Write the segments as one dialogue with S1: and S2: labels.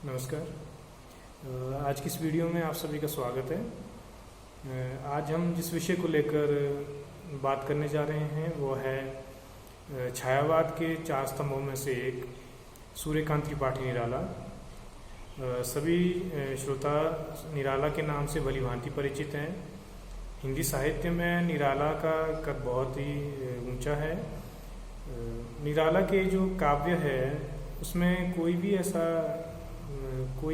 S1: नमस्कार। आज की इस वीडियो में आप सभी का स्वागत है। आज हम जिस विषय को लेकर बात करने जा रहे हैं वो है छायावाद के 4 स्तंभों में से एक सूर्यकांत त्रिपाठी निराला। सभी श्रोता निराला के नाम से भलीभांति परिचित हैं। हिंदी साहित्य में निराला का कद बहुत ही ऊंचा है। निराला के जो काव्य है उसमें कोई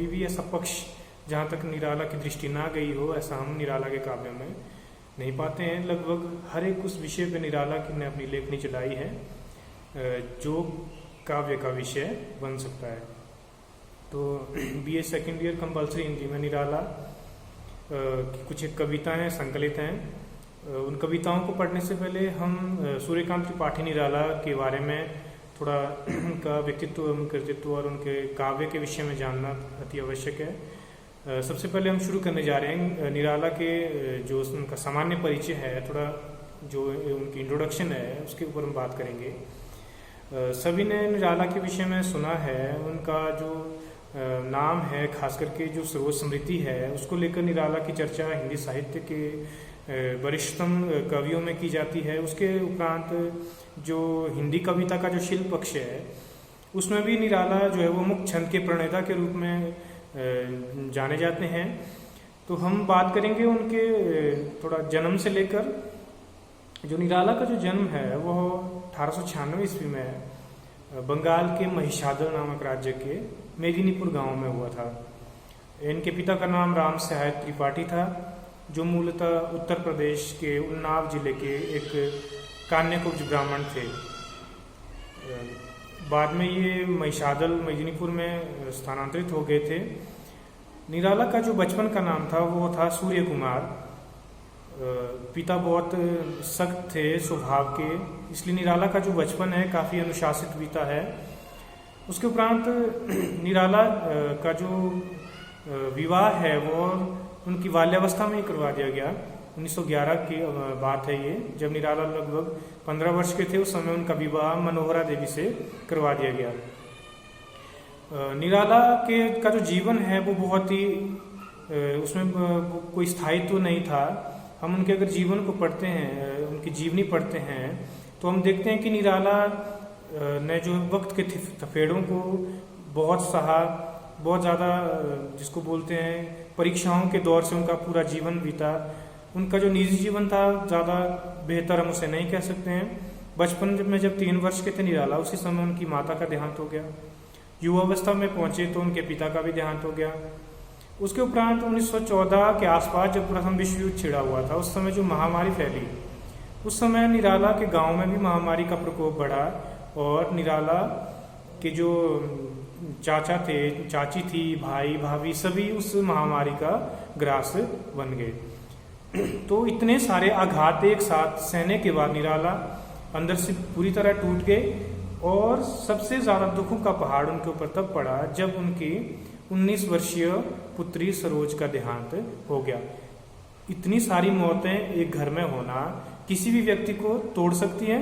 S1: भी ऐसा पक्ष जहाँ तक निराला की दृष्टि ना गई हो, ऐसा हम निराला के काव्य में नहीं पाते हैं। लगभग हर एक उस विषय पे निराला ने अपनी लेखनी चलाई है जो काव्य का विषय बन सकता है। तो BA second year compulsory Hindi में निराला की कुछ एक कविताएं संकलित हैं। उन कविताओं को पढ़ने से पहले हम सूर्यकांत त्रिपाठी निराला के बारे में थोड़ा उनका व्यक्तित्व, कृतित्व और उनके काव्य के विषय में जानना अति आवश्यक है। सबसे पहले हम शुरू करने जा रहे हैं निराला के जो उनका सामान्य परिचय है, थोड़ा जो उनकी इंट्रोडक्शन है उसके ऊपर हम बात करेंगे। सभी ने निराला के विषय में सुना है। उनका जो नाम है, खास करके जो सरोज स्मृति है, उसको लेकर निराला की चर्चा हिंदी साहित्य के वरिष्ठतम कवियों में की जाती है। उसके उपरांत जो हिंदी कविता का जो शिल्प पक्ष है उसमें भी निराला जो है वो मुक्त छंद के प्रणेता के रूप में जाने जाते हैं। तो हम बात करेंगे उनके थोड़ा जन्म से लेकर। जो निराला का जो जन्म है वो 1896 ईस्वी में बंगाल के महिषादल नामक राज्य के मेदिनीपुर गांव में हुआ था। इनके पिता का नाम राम सहाय त्रिपाठी था, जो मूलतः उत्तर प्रदेश के उन्नाव जिले के एक कान्यकुब्ज ब्राह्मण थे। बाद में ये महिषादल मेदिनीपुर में स्थानांतरित हो गए थे। निराला का जो बचपन का नाम था वो था सूर्य कुमार। पिता बहुत सख्त थे स्वभाव के, इसलिए निराला का जो बचपन है काफ़ी अनुशासित बीता है। उसके उपरांत निराला का जो विवाह है वो उनकी बाल्यावस्था में ही करवा दिया गया। 1911 की बात है ये, जब निराला लगभग 15 वर्ष के थे। उस समय उनका विवाह मनोहरा देवी से करवा दिया गया। निराला के का जो जीवन है वो बहुत ही उसमें कोई स्थायित्व तो नहीं था। हम उनके अगर जीवन को पढ़ते हैं, उनकी जीवनी पढ़ते हैं, तो हम देखते हैं कि निराला ने जो वक्त के थपेड़ों को बहुत सहा, बहुत ज़्यादा जिसको बोलते हैं परीक्षाओं के दौर से उनका पूरा जीवन बीता। उनका जो निजी जीवन था ज़्यादा बेहतर हम उसे नहीं कह सकते हैं। बचपन में जब 3 वर्ष के थे निराला, उसी समय उनकी माता का देहांत हो गया। युवावस्था में पहुंचे तो उनके पिता का भी देहांत हो गया। उसके उपरांत 1914 के आसपास जब प्रथम विश्व युद्ध छिड़ा हुआ था, उस समय जो महामारी फैली, उस समय निराला के गाँव में भी महामारी का प्रकोप बढ़ा और निराला के जो चाचा थे, चाची थी, भाई भाभी सभी उस महामारी का ग्रास बन गए। तो इतने सारे आघात एक साथ सहने के बाद निराला अंदर से पूरी तरह टूट गए और सबसे ज्यादा दुखों का पहाड़ उनके ऊपर तब पड़ा जब उनकी 19 वर्षीय पुत्री सरोज का देहांत हो गया। इतनी सारी मौतें एक घर में होना किसी भी व्यक्ति को तोड़ सकती है।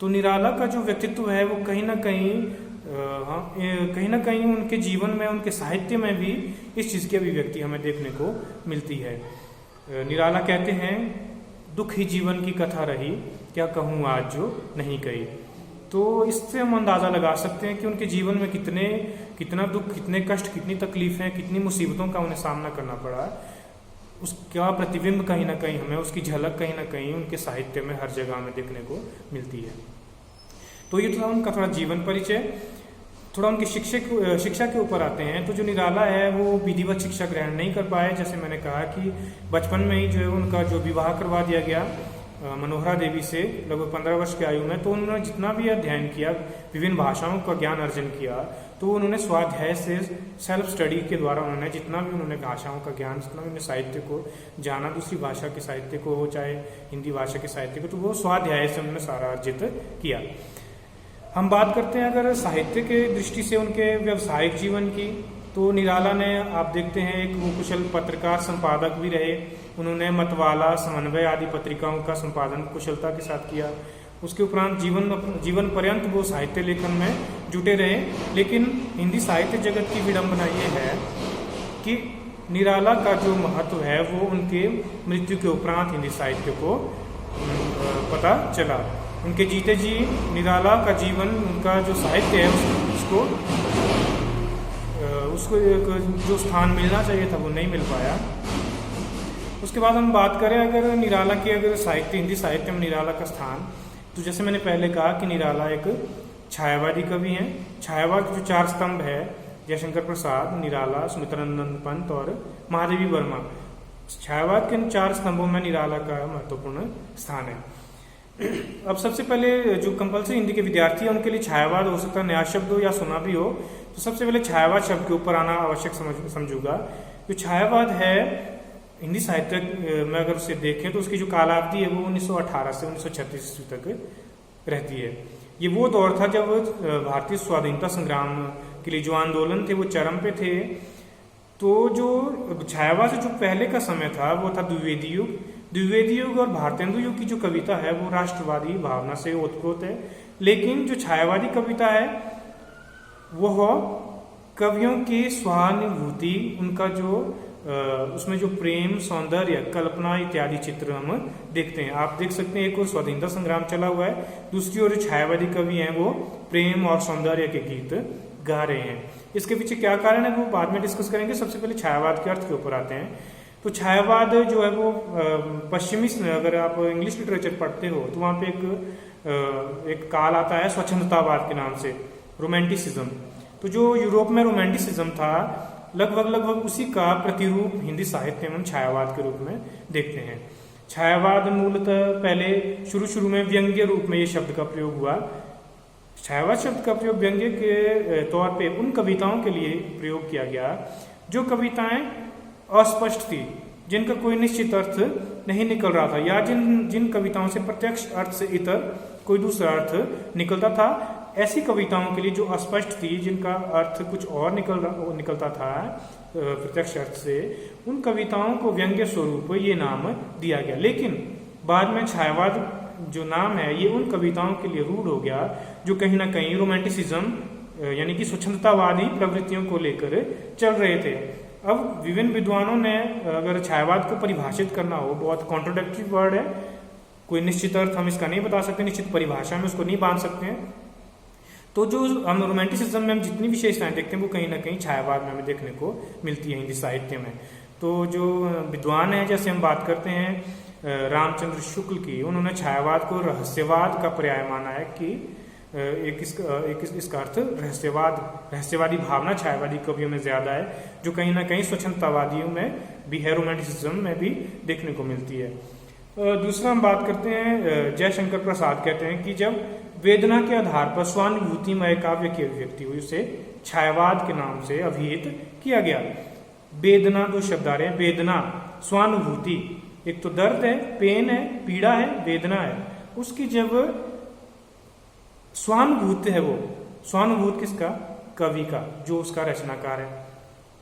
S1: तो निराला का जो व्यक्तित्व है वो कहीं ना कहीं उनके जीवन में, उनके साहित्य में भी इस चीज की अभिव्यक्ति हमें देखने को मिलती है। निराला कहते हैं, दुख ही जीवन की कथा रही, क्या कहूँ आज जो नहीं कही। तो इससे हम अंदाजा लगा सकते हैं कि उनके जीवन में कितना दुख, कितने कष्ट, कितनी तकलीफें, कितनी मुसीबतों का उन्हें सामना करना पड़ा। उसका प्रतिबिंब कहीं ना कहीं हमें, उसकी झलक कहीं ना कहीं उनके साहित्य में हर जगह में देखने को मिलती है। तो ये था उनका थोड़ा जीवन परिचय। थोड़ा उनकी शिक्षा के ऊपर आते हैं। तो जो निराला है वो विधिवत शिक्षा ग्रहण नहीं कर पाए। जैसे मैंने कहा कि बचपन में ही जो है उनका जो विवाह करवा दिया गया मनोहरा देवी से लगभग 15 वर्ष की आयु में। तो उन्होंने जितना भी अध्ययन किया, विभिन्न भाषाओं का ज्ञान अर्जन किया, तो उन्होंने स्वाध्याय से, सेल्फ स्टडी के द्वारा उन्होंने जितना भी उन्होंने भाषाओं का ज्ञान, जितना भी उन्होंने साहित्य को जाना, दूसरी भाषा के साहित्य को हो चाहे हिंदी भाषा के साहित्य को, तो वो स्वाध्याय से उन्होंने सारा अर्जित किया। हम बात करते हैं अगर साहित्य के दृष्टि से उनके व्यावसायिक जीवन की, तो निराला ने, आप देखते हैं, एक वो कुशल पत्रकार संपादक भी रहे। उन्होंने मतवाला, समन्वय आदि पत्रिकाओं का संपादन कुशलता के साथ किया। उसके उपरांत जीवन पर्यंत वो साहित्य लेखन में जुटे रहे। लेकिन हिंदी साहित्य जगत की विडंबना ये है कि निराला का जो महत्व है वो उनके मृत्यु के उपरांत हिंदी साहित्य को पता चला। उनके जीते जी निराला का जीवन, उनका जो साहित्य है उसको एक जो स्थान मिलना चाहिए था वो नहीं मिल पाया। उसके बाद हम बात करें अगर निराला की, अगर साहित्य, हिंदी साहित्य में निराला का स्थान, तो जैसे मैंने पहले कहा कि निराला एक छायावादी कवि हैं। छायावाद के जो 4 स्तंभ है, जयशंकर प्रसाद, निराला, सुमित्रानंद पंत और महादेवी वर्मा, छायावाद के इन 4 स्तंभों में निराला का महत्वपूर्ण स्थान है। अब सबसे पहले जो कंपल्सरी हिंदी के विद्यार्थी हैं उनके लिए छायावाद हो सकता है नया शब्द हो या सुना भी हो, तो सबसे पहले छायावाद शब्द के ऊपर आना आवश्यक समझूंगा। जो छायावाद है हिंदी साहित्य में अगर उसे देखें तो उसकी जो कालावधि है वो 1918 से 1936 ईस्वी तक रहती है। ये वो दौर था जब भारतीय स्वाधीनता संग्राम के लिए जो आंदोलन थे वो चरम पे थे। तो जो छायावाद से जो पहले का समय था वो था द्विवेदी युग। द्विवेदी युग और भारतेंदु युग की जो कविता है वो राष्ट्रवादी भावना से ओतप्रोत है। लेकिन जो छायावादी कविता है वह कवियों की स्वानुभूति, उनका जो उसमें जो प्रेम, सौंदर्य, कल्पना इत्यादि चित्र हम देखते हैं। आप देख सकते हैं एक और स्वाधीनता संग्राम चला हुआ है, दूसरी ओर छायावादी कवि हैं वो प्रेम और सौंदर्य के गीत गा रहे हैं। इसके पीछे क्या कारण है वो बाद में डिस्कस करेंगे। सबसे पहले छायावाद के अर्थ के ऊपर आते हैं। तो छायावाद जो है वो पश्चिमी, अगर आप इंग्लिश लिटरेचर पढ़ते हो तो वहां पे एक काल आता है स्वच्छंदतावाद के नाम से, रोमांटिसिज्म। तो जो यूरोप में रोमांटिसिज्म था लगभग उसी का प्रतिरूप हिंदी साहित्य में हम छायावाद के रूप में देखते हैं। छायावाद मूलतः पहले शुरू में व्यंग्य रूप में ये शब्द का प्रयोग हुआ। छायावाद शब्द का प्रयोग व्यंग्य के तौर पे उन कविताओं के लिए प्रयोग किया गया जो कविताएं अस्पष्ट थी, जिनका कोई निश्चित अर्थ नहीं निकल रहा था, या जिन कविताओं से प्रत्यक्ष अर्थ से इतर कोई दूसरा अर्थ निकलता था। ऐसी कविताओं के लिए जो अस्पष्ट थी, जिनका अर्थ कुछ और निकलता था प्रत्यक्ष अर्थ से, उन कविताओं को व्यंग्य स्वरूप ये नाम दिया गया। लेकिन बाद में छायावाद जो नाम है ये उन कविताओं के लिए रूढ़ हो गया जो कहीं ना कहीं रोमांटिसिज्म यानी कि स्वच्छंदतावादी प्रवृत्तियों को लेकर चल रहे थे। अब विभिन्न विद्वानों ने अगर छायावाद को परिभाषित करना हो, बहुत कॉन्ट्रोडक्टरी वर्ड है, कोई निश्चित अर्थ हम इसका नहीं बता सकते, निश्चित परिभाषा में उसको नहीं बांध सकते हैं। तो जो हम रोमांटिसिज्म में हम जितनी विशेषताएं देखते हैं वो कहीं ना कहीं छायावाद में हमें देखने को मिलती है हिंदी साहित्य में। तो जो विद्वान हैं, जैसे हम बात करते हैं रामचंद्र शुक्ल की, उन्होंने छायावाद को रहस्यवाद का पर्याय माना है कि इसका अर्थ रहस्यवादी भावना छायावादी कवियों में ज्यादा है, जो कहीं ना कहीं स्वच्छंदतावादियों में भी है, रोमांटिसिज्म में भी देखने को मिलती है। दूसरा हम बात करते हैं, जयशंकर प्रसाद कहते हैं कि जब वेदना के आधार पर स्वानुभूतिमय काव्य की अभिव्यक्ति हुई उसे छायावाद के नाम से अभिहित किया गया। वेदना, दो शब्द आ रहे हैं, वेदना, स्वानुभूति, एक तो दर्द है, पेन है, पीड़ा है, वेदना है, उसकी जब स्वानुभूत है, वो स्वानुभूत किसका? कवि का, जो उसका रचनाकार है।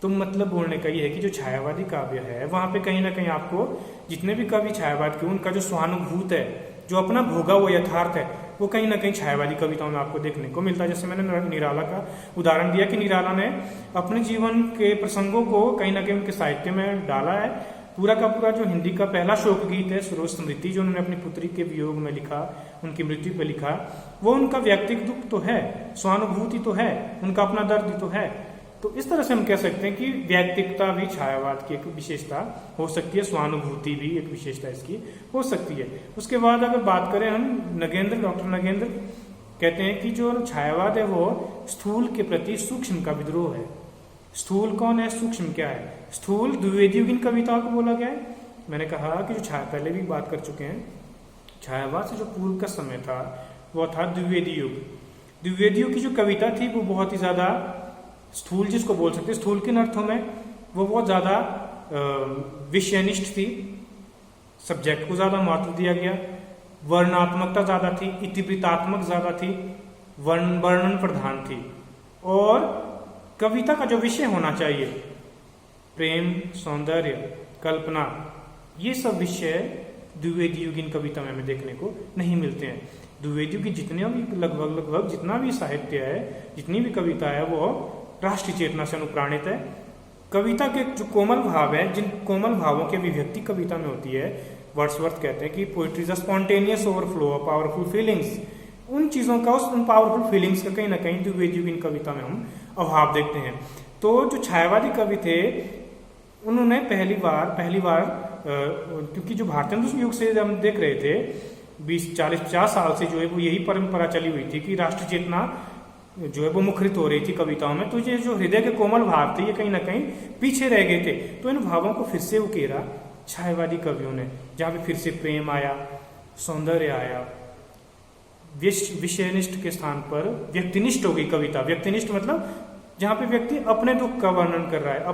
S1: तो मतलब बोलने का ये है कि जो छायावादी काव्य है वहां पे कहीं ना कहीं आपको जितने भी कवि छायावाद के, उनका जो स्वानुभूत है, जो अपना भोगा वो यथार्थ है, वो कहीं ना कहीं छायावादी कविताओं में आपको देखने को मिलता है। जैसे मैंने निराला का उदाहरण दिया कि निराला ने अपने जीवन के प्रसंगों को कहीं ना कहीं उनके साहित्य में डाला है। पूरा का पूरा जो हिंदी का पहला शोक गीत है सरोज स्मृति, जो उन्होंने अपनी पुत्री के वियोग में लिखा, उनकी मृत्यु पे लिखा, वो उनका व्यक्तिगत दुख तो है, स्वानुभूति तो है, उनका अपना दर्द तो है। तो इस तरह से हम कह सकते हैं कि व्यक्तिकता भी छायावाद की एक विशेषता हो सकती है, स्वानुभूति भी एक विशेषता इसकी हो सकती है। उसके बाद अगर बात करें हम डॉक्टर नगेंद्र कहते हैं कि जो छायावाद है वो स्थूल के प्रति सूक्ष्म का विद्रोह है। स्थूल कौन है, सूक्ष्म क्या है? स्थूल द्विवेदी युगीन कविताओं को बोला गया है। मैंने कहा कि जो पहले भी बात कर चुके हैं, छायावाद से जो पूर्व का समय था वो था द्विवेदी युग। द्विवेदी युग की जो कविता थी वो बहुत ही ज्यादा स्थूल, जिसको बोल सकते हैं स्थूल किन अर्थों में, वो बहुत ज्यादा विषयनिष्ठ थी, सब्जेक्ट को ज्यादा महत्व दिया गया, वर्णात्मकता ज्यादा थी, इतिवृत्तात्मक ज्यादा थी, वर्णन प्रधान थी, और कविता का जो विषय होना चाहिए, प्रेम, सौंदर्य, कल्पना, ये सब विषय द्विवेदी युगीन कविता में हमें देखने को नहीं मिलते हैं। द्विवेदियों की जितने भी लगभग जितना भी साहित्य है, जितनी भी कविता है, वो राष्ट्रीय चेतना से अनुप्राणित है। कविता के जो कोमल भाव है, जिन कोमल भावों की अभिव्यक्ति कविता में होती है, वर्ड्सवर्थ कहते हैं कि poetry is a spontaneous overflow of powerful feelings. उन चीजों का, उन पावरफुल फीलिंग्स का कहीं ना कहीं द्विवेदियों की इन कविता में हम अभाव देखते हैं। तो जो छायावादी कवि थे, उन्होंने पहली बार क्योंकि जो भारतीय युग से हम देख रहे थे 20-40-50 साल से जो है वो यही परंपरा चली हुई थी कि राष्ट्र चेतना जो है वो मुखरित हो रही थी कविताओं में। तो ये जो हृदय के कोमल भाव थे, ये कहीं ना कहीं पीछे रह गए थे। तो इन भावों को फिर से उकेरा छायावादी कवियों ने, जहां पे फिर से प्रेम आया, सौंदर्य आया, विषयनिष्ठ के स्थान पर व्यक्तिनिष्ठ हो गई कविता। व्यक्तिनिष्ठ मतलब जहां पे व्यक्ति अपने दुख का वर्णन कर रहा है,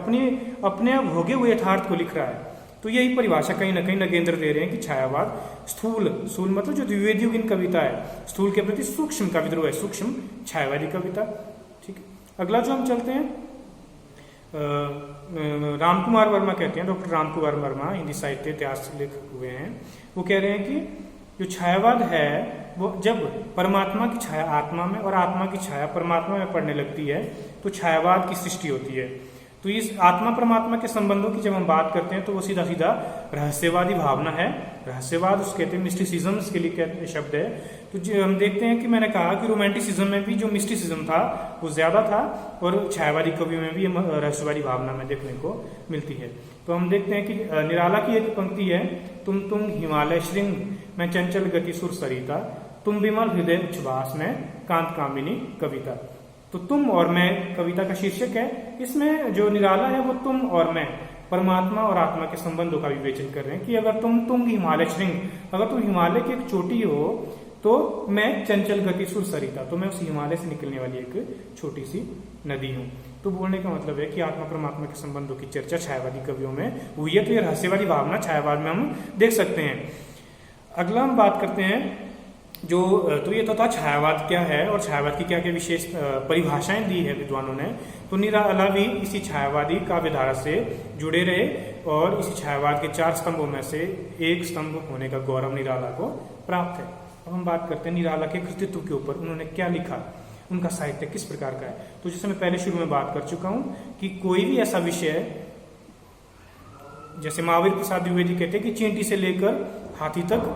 S1: अपने भोगे हुए यथार्थ को लिख रहा है। तो यही परिभाषा कहीं ना कहीं नगेंद्र दे रहे हैं कि छायावाद स्थूल मतलब जो द्विवेदियों की कविता है, स्थूल के प्रति सूक्ष्म का विद्रोह है, सूक्ष्म छायावादी कविता। ठीक है, अगला जो हम चलते हैं, रामकुमार वर्मा कहते हैं, डॉक्टर रामकुमार वर्मा हिंदी साहित्य इतिहास लेखक हुए हैं। वो कह रहे हैं कि जो छायावाद है वो जब परमात्मा की छाया आत्मा में और आत्मा की छाया परमात्मा में पड़ने लगती है तो छायावाद की सृष्टि होती है। तो इस आत्मा परमात्मा के संबंधों की जब हम बात करते हैं तो वो सीधा सीधा रहस्यवादी भावना है। रहस्यवाद उसके कहते हैं, मिस्टिसिज्म के लिए शब्द है। तो जो हम देखते हैं कि मैंने कहा कि रोमांटिसिज्म में भी जो मिस्टिसिज्म था वो ज्यादा था और छायावादी कवियों में भी रहस्यवादी भावना में देखने को मिलती है। तो हम देखते हैं कि निराला की एक पंक्ति है, तुम हिमालय श्रृंग में चंचल गति सुर सरिता, तुम विमल हृदय उच्छ्वास में कांत कामिनी कविता। तो तुम और मैं कविता का शीर्षक है। इसमें जो निराला है वो तुम और मैं, परमात्मा और आत्मा के संबंधों का विवेचन कर रहे हैं कि अगर तुम हिमालय श्रृंग, अगर तुम हिमालय की एक चोटी हो तो मैं चंचल गति सुर सरिता, तो मैं उस हिमालय से निकलने वाली एक छोटी सी नदी हूँ। तो बोलने का मतलब है कि आत्मा परमात्मा के संबंधों की चर्चा छायावादी कवियों में हुई है। तो ये रहस्यवादी भावना छायावाद में हम देख सकते हैं। अगला हम बात करते हैं जो, तो ये तो था छायावाद क्या है और छायावाद की क्या क्या विशेष परिभाषाएं दी है विद्वानों ने। तो निराला भी इसी छायावादी काव्यधारा से जुड़े रहे और इसी छायावाद के 4 स्तंभों में से एक स्तंभ होने का गौरव निराला को प्राप्त है। अब हम बात करते हैं निराला के कृतित्व के ऊपर, उन्होंने क्या लिखा, उनका साहित्य किस प्रकार का है। तो जैसे मैं पहले शुरू में बात कर चुका हूं कि कोई भी ऐसा विषय, जैसे महावीर प्रसाद द्विवेदी कहते हैं कि चींटी से लेकर हाथी तक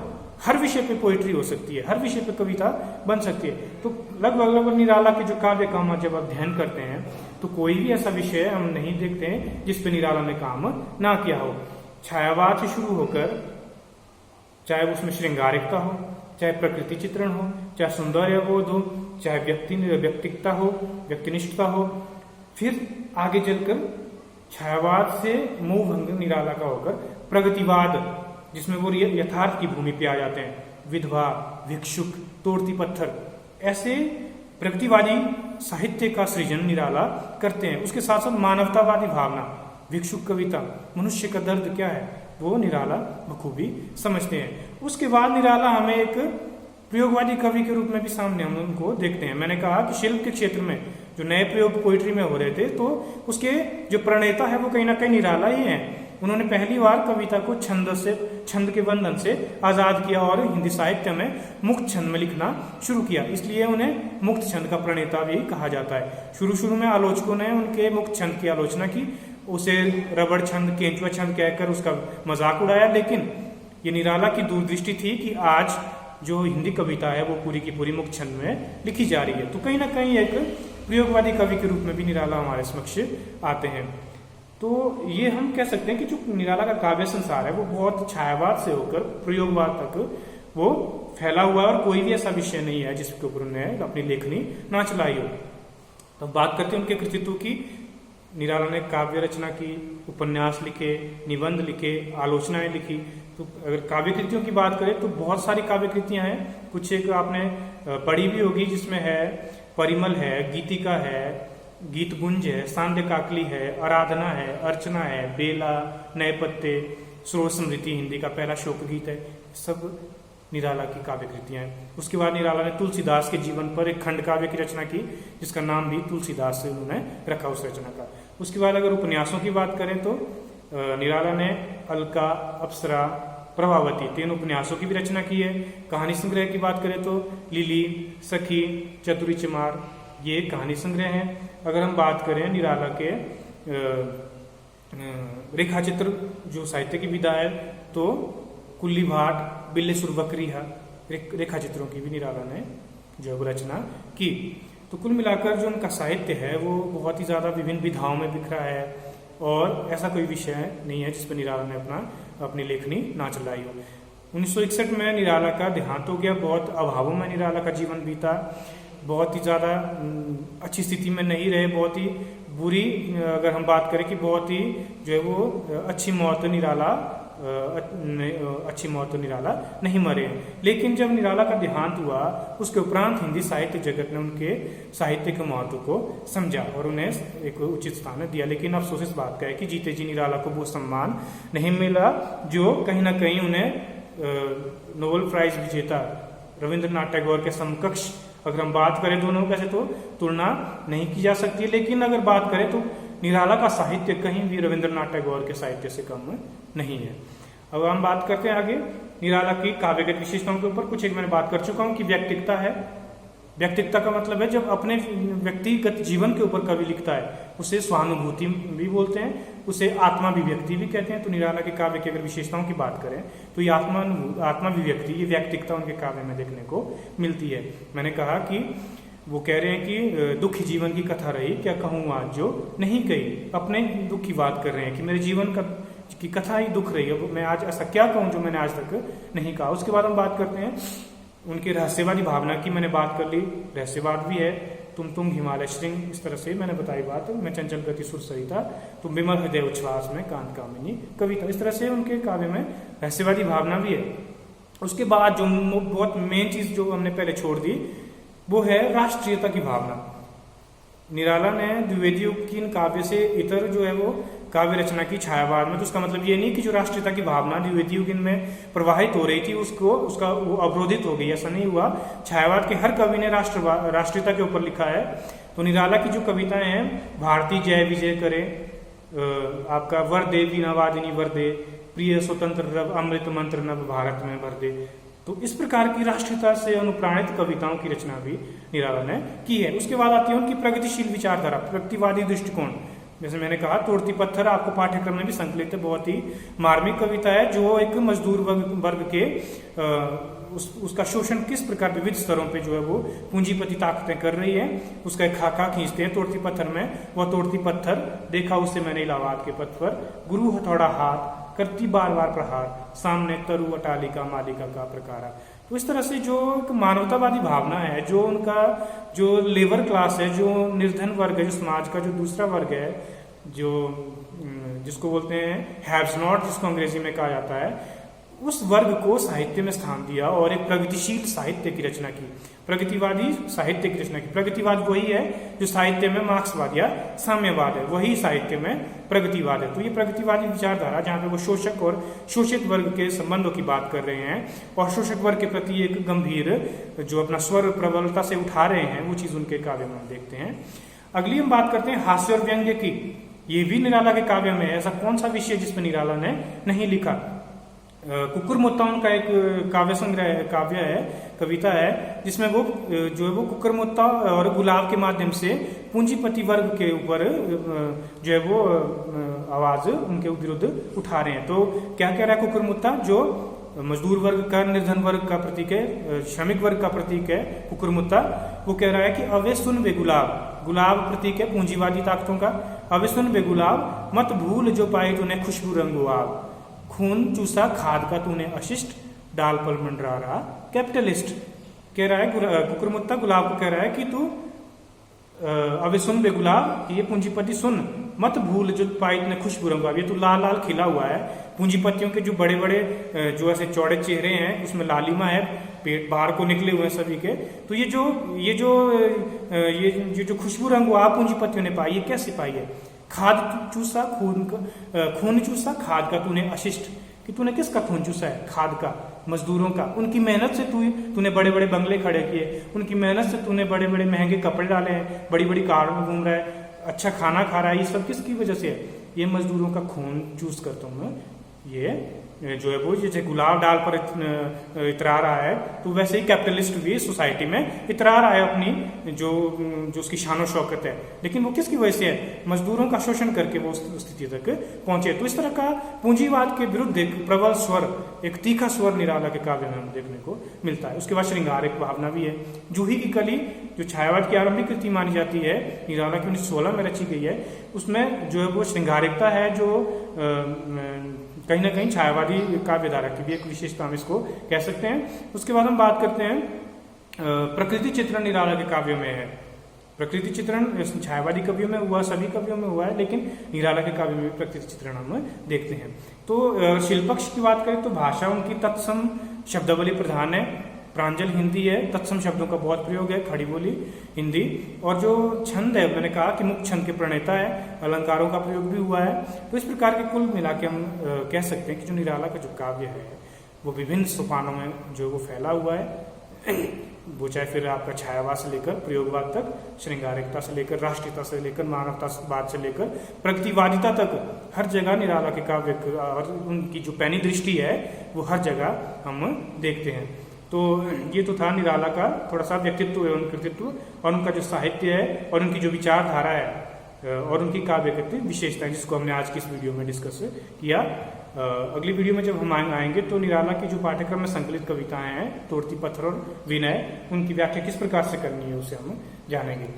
S1: हर विषय पे पोइट्री हो सकती है, हर विषय पे कविता बन सकती है। तो लगभग निराला के जो काव्य काम जब अध्ययन करते हैं तो कोई भी ऐसा विषय हम नहीं देखते हैं जिस पे निराला ने काम ना किया हो। छायावाद से शुरू होकर, चाहे उसमें श्रृंगारिकता हो, चाहे प्रकृति चित्रण हो, चाहे सौंदर्य बोध हो, चाहे व्यक्तिकता हो, व्यक्तिनिष्ठता हो, फिर आगे चलकर छायावाद से मोहभंग निराला का होकर प्रगतिवाद, जिसमें वो यथार्थ की भूमि पे आ जाते हैं, विधवा, भिक्षुक, तोड़ती पत्थर, ऐसे प्रगतिवादी साहित्य का सृजन निराला करते हैं। उसके साथ साथ मानवतावादी भावना, भिक्षुक कविता, मनुष्य का दर्द क्या है, वो निराला बखूबी समझते हैं। उसके बाद निराला हमें एक प्रयोगवादी कवि के रूप में भी सामने हम उनको देखते हैं। मैंने कहा कि शिल्प के क्षेत्र में जो नए प्रयोग पोइट्री में हो रहे थे तो उसके जो प्रणेता है वो कहीं ना कहीं निराला ही है। उन्होंने पहली बार कविता को छंद के बंधन से आजाद किया और हिंदी साहित्य में मुक्त छंद में लिखना शुरू किया, इसलिए उन्हें मुक्त छंद का प्रणेता भी कहा जाता है। शुरू में आलोचकों ने उनके मुक्त छंद की आलोचना की, उसे रबड़ छंद, केंचुआ छंद कहकर उसका मजाक उड़ाया, लेकिन ये निराला की दूरदृष्टि थी कि आज जो हिंदी कविता है वो पूरी की पूरी मुक्त छंद में लिखी जा रही है। तो कहीं ना कहीं एक प्रयोगवादी कवि के रूप में भी निराला हमारे समक्ष आते हैं। तो ये हम कह सकते हैं कि जो निराला का काव्य संसार है वो बहुत छायावाद से होकर प्रयोगवाद तक वो फैला हुआ है और कोई भी ऐसा विषय नहीं है जिसके ऊपर उन्होंने अपनी लेखनी ना चलाई हो। तो बात करते हैं उनके कृतित्व की। निराला ने काव्य रचना की, उपन्यास लिखे, निबंध लिखे, आलोचनाएं लिखी। तो अगर काव्य कृतियों की बात करें तो बहुत सारी काव्य कृतियां हैं। कुछ एक आपने पढ़ी भी होगी जिसमें है परिमल है, गीतिका है, गीत गुंज है, सांध्य काकली है, आराधना है, अर्चना है, बेला, नए पत्ते, स्रोत स्मृति हिंदी का पहला शोक गीत है, सब निराला की काव्य कृतियां हैं। उसके बाद निराला ने तुलसीदास के जीवन पर एक खंड काव्य की रचना की जिसका नाम भी तुलसीदास से उन्होंने रखा उस रचना का। उसके बाद अगर उपन्यासों की बात करें तो निराला ने अलका, अप्सरा, प्रभावती, 3 उपन्यासों की भी रचना की है। कहानी संग्रह की बात करें तो लिली, सखी, चतुरी चमार, ये कहानी संग्रह हैं। अगर हम बात करें निराला के रेखा चित्र जो साहित्य की विधा है तो कुल्ली भाट, बिल्ले सुर बकरीहा रेखा चित्रों की भी निराला ने जो है रचना की। तो कुल मिलाकर जो उनका साहित्य है वो बहुत ही ज्यादा विभिन्न विधाओं में बिखरा है और ऐसा कोई विषय नहीं है जिस पर निराला ने अपनी लेखनी ना चलाई हो। 1961 में निराला का देहांत हो गया। बहुत अभावों में निराला का जीवन बीता। बहुत ही ज़्यादा अच्छी स्थिति में नहीं रहे। बहुत ही बुरी, अगर हम बात करें कि बहुत ही जो है वो अच्छी मौत निराला नहीं मरे। लेकिन जब निराला का देहांत हुआ उसके उपरांत हिंदी साहित्य जगत ने उनके साहित्य के महत्व को समझा और उन्हें एक उचित स्थान दिया। लेकिन अफसोस इस बात का है कि जीते जी निराला को वो सम्मान नहीं मिला जो कहीं ना कहीं उन्हें नोबेल प्राइज विजेता रविंद्रनाथ टैगोर के समकक्ष, अगर हम बात करें दोनों कैसे तो तुलना नहीं की जा सकती। लेकिन अगर बात करें तो निराला का साहित्य कहीं भी रविंद्रनाथ टैगोर के साहित्य से कम नहीं है। अब हम बात करते हैं आगे निराला की काव्यगत विशेषताओं के ऊपर। कुछ एक मैंने बात कर चुका हूं कि व्यक्तिकता है। व्यक्तिकता का मतलब है जब अपने व्यक्तिगत जीवन के ऊपर कवि लिखता है उसे स्वानुभूति भी बोलते हैं, उसे आत्माभिव्यक्ति भी कहते हैं। तो निराला के काव्य की अगर विशेषताओं की बात करें तो ये आत्माभिव्यक्ति, ये व्यक्तिकता उनके काव्य में देखने को मिलती है। मैंने कहा कि वो कह रहे हैं कि दुखी जीवन की कथा रही, क्या कहूँ आज जो नहीं कही। अपने दुख की बात कर रहे हैं कि मेरे जीवन की कथा ही दुख रही है, मैं आज ऐसा क्या कहूँ जो मैंने आज तक नहीं कहा। उसके बाद हम बात करते हैं उनके रहस्यवादी भावना की। मैंने बात कर ली, रहस्यवाद भी है। तुम हिमालय श्रृंग, इस तरह से मैंने बताई बात। मैं चंचल गति सुर सरिता, तुम विमल हृदय उच्छ्वास में कांत कामिनी कविता, इस तरह से उनके काव्य में रहस्यवादी भावना भी है। उसके बाद जो बहुत मेन चीज जो हमने पहले छोड़ दी वो है राष्ट्रीयता की भावना। निराला ने द्विवेदी युग की इन काव्य से इतर जो है वो काव्य रचना की छायावाद में। तो उसका मतलब ये नहीं कि जो राष्ट्रीयता की भावना द्विवेदी युग में प्रवाहित हो रही थी उसका वो अवरोधित हो गई, ऐसा नहीं हुआ। छायावाद के हर कवि ने राष्ट्रीयता के ऊपर लिखा है। तो निराला की जो कविताएं हैं, भारती जय विजय करे, आपका वर दे वीणा वादिनी वर दे, प्रिय स्वतंत्र रव अमृत मंत्र नव भारत में भर दे, तो इस प्रकार की राष्ट्रीयता से अनुप्राणित कविताओं की रचना भी निराला ने की है। उसके बाद आती है उनकी प्रगतिशील विचारधारा, प्रगतिवादी दृष्टिकोण। जैसे मैंने कहा तोड़ती पत्थर आपको पाठ्यक्रम में भी संकलित है, बहुत ही मार्मिक कविता है जो एक मजदूर वर्ग के उसका शोषण किस प्रकार विविध स्तरों पे जो है वो पूंजीपति ताकतें कर रही है उसका एक खाका खींचते हैं तोड़ती पत्थर में। वह तोड़ती पत्थर देखा उससे मैंने इलाहाबाद के पथ पर, गुरु हथौड़ा हाथ करती बार बार प्रहार, सामने तरु अटालिका मालिका का प्रकारा। तो इस तरह से जो एक मानवतावादी भावना है, जो उनका जो लेबर क्लास है, जो निर्धन वर्ग है, जो समाज का जो दूसरा वर्ग है, जो जिसको बोलते हैं हैव्स नॉट, जिसको अंग्रेजी में कहा जाता है, उस वर्ग को साहित्य में स्थान दिया और एक प्रगतिशील साहित्य की रचना की, प्रगतिवादी साहित्य की रचना की। प्रगतिवाद वही है जो साहित्य में मार्क्सवाद या साम्यवाद है, वही साहित्य में प्रगतिवाद है। तो ये प्रगतिवादी विचारधारा जहाँ पे वो शोषक और शोषित वर्ग के संबंधों की बात कर रहे हैं और शोषक वर्ग के प्रति एक गंभीर जो अपना स्वर प्रबलता से उठा रहे हैं, वो चीज उनके काव्य में हम देखते हैं। अगली हम बात करते हैं हास्य और व्यंग्य की। ये भी निराला के काव्य में है। ऐसा कौन सा विषय जिसमें निराला ने नहीं लिखा? कुकुरमुत्ता उनका एक काव्य संग्रह काव्य है, कविता है, जिसमें वो जो है वो कुकुरमुत्ता और गुलाब के माध्यम से पूंजीपति वर्ग के ऊपर जो है वो आवाज उनके विरुद्ध उठा रहे हैं। तो क्या कह रहा है कुकुरमुत्ता? जो मजदूर वर्ग का, निर्धन वर्ग का प्रतीक है, श्रमिक वर्ग का प्रतीक है कुकुरमुत्ता, वो कह रहा है कि अवे सुन बे गुलाब, गुलाब प्रतीक है पूंजीवादी ताकतों का, अवे सुन बे गुलाब मत भूल जो पाए तूने खुशबू रंगो आग, खून चूसा खाद का तूने अशिष्ट, डाल पल मंडरा रहा कैपिटलिस्ट। कह रहा है कुकुरमुत्ता गुलाब को कह रहा है कि तू अबे सुन बे गुलाब, ये पूंजीपति सुन, मत भूल जो पाई तूने खुशबू रंगो आग, ये तो लाल लाल खिला हुआ है। पूंजीपतियों के जो बड़े बड़े जो ऐसे चौड़े चेहरे हैं उसमें लालिमा है, पेट बाहर को निकले हुए हैं सभी के। तो ये जो खुशबू रंगो आग पूंजीपतियों ने पाई, ये कैसे पाई है? खाद चूसा खून चूसा खाद का तूने अशिष्ट, कि तूने किसका खून चूसा है? खाद का, मजदूरों का। उनकी मेहनत से तूने बड़े बड़े बंगले खड़े किए, उनकी मेहनत से तूने बड़े बड़े महंगे कपड़े डाले हैं, बड़ी बड़ी कारों में घूम रहा है, अच्छा खाना खा रहा है। ये सब किसकी वजह से है? ये मजदूरों का खून चूस कर तुम ये जो है वो जैसे गुलाब डाल पर इतरा रहा है, तो वैसे ही कैपिटलिस्ट भी सोसाइटी में इतरा रहा है अपनी जो उसकी शान शौकत है। लेकिन वो किसकी वजह से है? मजदूरों का शोषण करके वो उस स्थिति तक पहुंचे। तो इस तरह का पूंजीवाद के विरुद्ध एक प्रबल स्वर, एक तीखा स्वर निराला के काव्य में हमें देखने को मिलता है। उसके बाद श्रृंगारिक भावना भी है। जूही की कली जो छायावाद की आरंभिक कृति मानी जाती है, निराला की 1916 में रची गई है, उसमें जो है वो श्रृंगारिकता है जो कहीं ना कहीं छायावादी काव्यधारा की भी एक विशेषता हम इसको कह सकते हैं। उसके बाद हम बात करते हैं प्रकृति चित्रण निराला के काव्यों में है। प्रकृति चित्रण छायावादी कवियों में हुआ, सभी कवियों में हुआ है, लेकिन निराला के काव्य में भी प्रकृति चित्रण हम देखते हैं। तो शिल्पक्ष की बात करें तो भाषा उनकी तत्सम शब्दावली प्रधान है, प्रांजल हिंदी है, तत्सम शब्दों का बहुत प्रयोग है, खड़ी बोली हिंदी। और जो छंद है, मैंने कहा कि मुख्य छंद के प्रणेता है, अलंकारों का प्रयोग भी हुआ है। तो इस प्रकार के कुल मिला के हम कह सकते हैं कि जो निराला का जो काव्य है वो विभिन्न सोपानों में जो वो फैला हुआ है। वो चाहे फिर आपका छायावाद से लेकर प्रयोगवाद तक, श्रृंगारिकता से लेकर राष्ट्रीयता से लेकर मानवतावाद से लेकर प्रगतिवादिता तक, हर जगह निराला के काव्य और उनकी जो पैनी दृष्टि है वो हर जगह हम देखते हैं। तो ये तो था निराला का थोड़ा सा व्यक्तित्व एवं कृतित्व और उनका जो साहित्य है और उनकी जो विचारधारा है और उनकी काव्य कृति विशेषता, जिसको हमने आज की इस वीडियो में डिस्कस किया। अगली वीडियो में जब हम आएंगे तो निराला की जो पाठ्यक्रम में संकलित कविताएं हैं, तोड़ती पत्थर और विनय, उनकी व्याख्या किस प्रकार से करनी है उसे हम जानेंगे।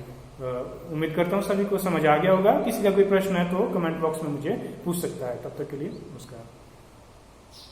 S1: उम्मीद करता हूँ सभी को समझ आ गया होगा। किसी का कोई प्रश्न है तो कमेंट बॉक्स में मुझे पूछ सकता है। तब तक के लिए नमस्कार।